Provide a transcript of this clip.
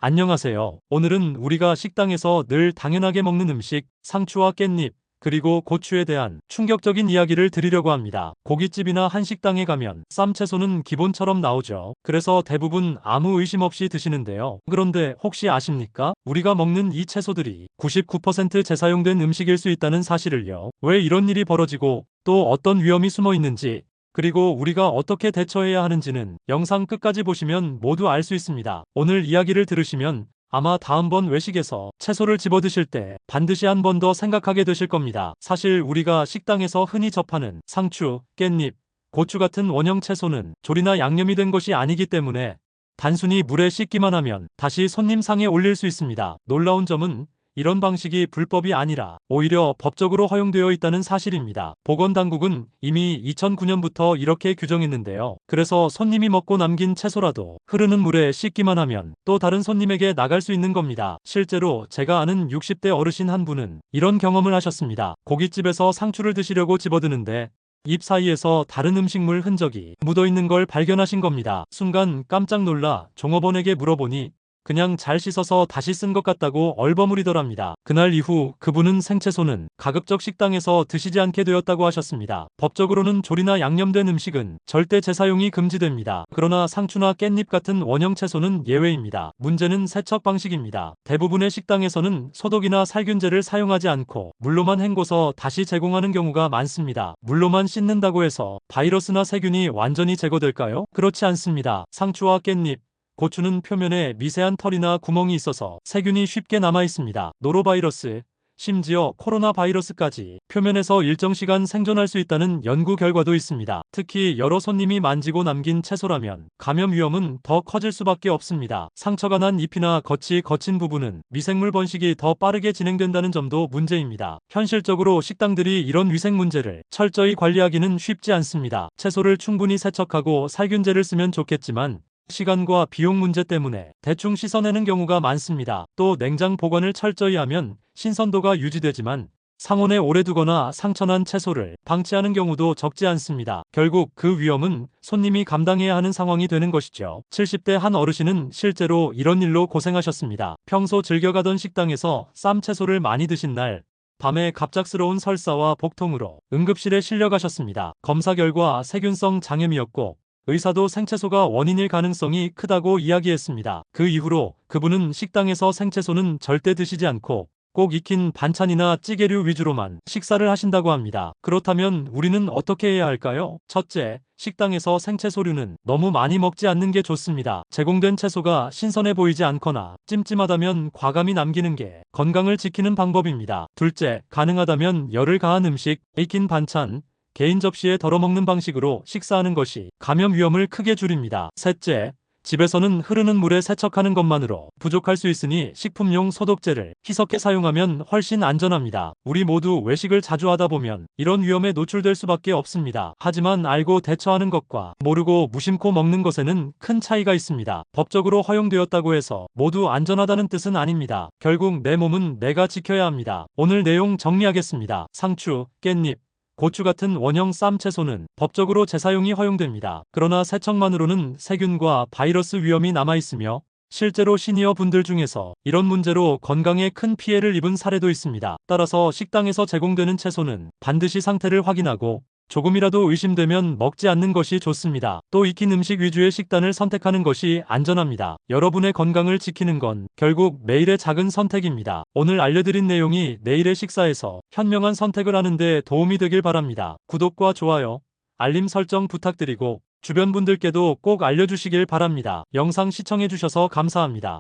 안녕하세요. 오늘은 우리가 식당에서 늘 당연하게 먹는 음식, 상추와 깻잎, 그리고 고추에 대한 충격적인 이야기를 드리려고 합니다. 고깃집이나 한식당에 가면 쌈 채소는 기본처럼 나오죠. 그래서 대부분 아무 의심 없이 드시는데요. 그런데 혹시 아십니까? 우리가 먹는 이 채소들이 99% 재사용된 음식일 수 있다는 사실을요. 왜 이런 일이 벌어지고 또 어떤 위험이 숨어 있는지, 그리고 우리가 어떻게 대처해야 하는지는 영상 끝까지 보시면 모두 알 수 있습니다. 오늘 이야기를 들으시면 아마 다음번 외식에서 채소를 집어 드실 때 반드시 한 번 더 생각하게 되실 겁니다. 사실 우리가 식당에서 흔히 접하는 상추, 깻잎, 고추 같은 원형 채소는 조리나 양념이 된 것이 아니기 때문에 단순히 물에 씻기만 하면 다시 손님 상에 올릴 수 있습니다. 놀라운 점은 이런 방식이 불법이 아니라 오히려 법적으로 허용되어 있다는 사실입니다. 보건당국은 이미 2009년부터 이렇게 규정했는데요. 그래서 손님이 먹고 남긴 채소라도 흐르는 물에 씻기만 하면 또 다른 손님에게 나갈 수 있는 겁니다. 실제로 제가 아는 60대 어르신 한 분은 이런 경험을 하셨습니다. 고깃집에서 상추를 드시려고 집어드는데 입 사이에서 다른 음식물 흔적이 묻어있는 걸 발견하신 겁니다. 순간 깜짝 놀라 종업원에게 물어보니 그냥 잘 씻어서 다시 쓴 것 같다고 얼버무리더랍니다. 그날 이후 그분은 생채소는 가급적 식당에서 드시지 않게 되었다고 하셨습니다. 법적으로는 조리나 양념된 음식은 절대 재사용이 금지됩니다. 그러나 상추나 깻잎 같은 원형 채소는 예외입니다. 문제는 세척 방식입니다. 대부분의 식당에서는 소독이나 살균제를 사용하지 않고 물로만 헹궈서 다시 제공하는 경우가 많습니다. 물로만 씻는다고 해서 바이러스나 세균이 완전히 제거될까요? 그렇지 않습니다. 상추와 깻잎, 고추는 표면에 미세한 털이나 구멍이 있어서 세균이 쉽게 남아 있습니다. 노로바이러스, 심지어 코로나 바이러스까지 표면에서 일정 시간 생존할 수 있다는 연구 결과도 있습니다. 특히 여러 손님이 만지고 남긴 채소라면 감염 위험은 더 커질 수밖에 없습니다. 상처가 난 잎이나 겉이 거친 부분은 미생물 번식이 더 빠르게 진행된다는 점도 문제입니다. 현실적으로 식당들이 이런 위생 문제를 철저히 관리하기는 쉽지 않습니다. 채소를 충분히 세척하고 살균제를 쓰면 좋겠지만 시간과 비용 문제 때문에 대충 씻어내는 경우가 많습니다. 또 냉장 보관을 철저히 하면 신선도가 유지되지만 상온에 오래 두거나 상처난 채소를 방치하는 경우도 적지 않습니다. 결국 그 위험은 손님이 감당해야 하는 상황이 되는 것이죠. 70대 한 어르신은 실제로 이런 일로 고생하셨습니다. 평소 즐겨 가던 식당에서 쌈 채소를 많이 드신 날 밤에 갑작스러운 설사와 복통으로 응급실에 실려가셨습니다. 검사 결과 세균성 장염이었고 의사도 생채소가 원인일 가능성이 크다고 이야기했습니다. 그 이후로 그분은 식당에서 생채소는 절대 드시지 않고 꼭 익힌 반찬이나 찌개류 위주로만 식사를 하신다고 합니다. 그렇다면 우리는 어떻게 해야 할까요? 첫째, 식당에서 생채소류는 너무 많이 먹지 않는 게 좋습니다. 제공된 채소가 신선해 보이지 않거나 찜찜하다면 과감히 남기는 게 건강을 지키는 방법입니다. 둘째, 가능하다면 열을 가한 음식, 익힌 반찬, 개인 접시에 덜어먹는 방식으로 식사하는 것이 감염 위험을 크게 줄입니다. 셋째, 집에서는 흐르는 물에 세척하는 것만으로 부족할 수 있으니 식품용 소독제를 희석해 사용하면 훨씬 안전합니다. 우리 모두 외식을 자주 하다 보면 이런 위험에 노출될 수밖에 없습니다. 하지만 알고 대처하는 것과 모르고 무심코 먹는 것에는 큰 차이가 있습니다. 법적으로 허용되었다고 해서 모두 안전하다는 뜻은 아닙니다. 결국 내 몸은 내가 지켜야 합니다. 오늘 내용 정리하겠습니다. 상추, 깻잎, 고추 같은 원형 쌈 채소는 법적으로 재사용이 허용됩니다. 그러나 세척만으로는 세균과 바이러스 위험이 남아있으며 실제로 시니어 분들 중에서 이런 문제로 건강에 큰 피해를 입은 사례도 있습니다. 따라서 식당에서 제공되는 채소는 반드시 상태를 확인하고 조금이라도 의심되면 먹지 않는 것이 좋습니다. 또 익힌 음식 위주의 식단을 선택하는 것이 안전합니다. 여러분의 건강을 지키는 건 결국 매일의 작은 선택입니다. 오늘 알려드린 내용이 내일의 식사에서 현명한 선택을 하는 데 도움이 되길 바랍니다. 구독과 좋아요, 알림 설정 부탁드리고 주변 분들께도 꼭 알려주시길 바랍니다. 영상 시청해주셔서 감사합니다.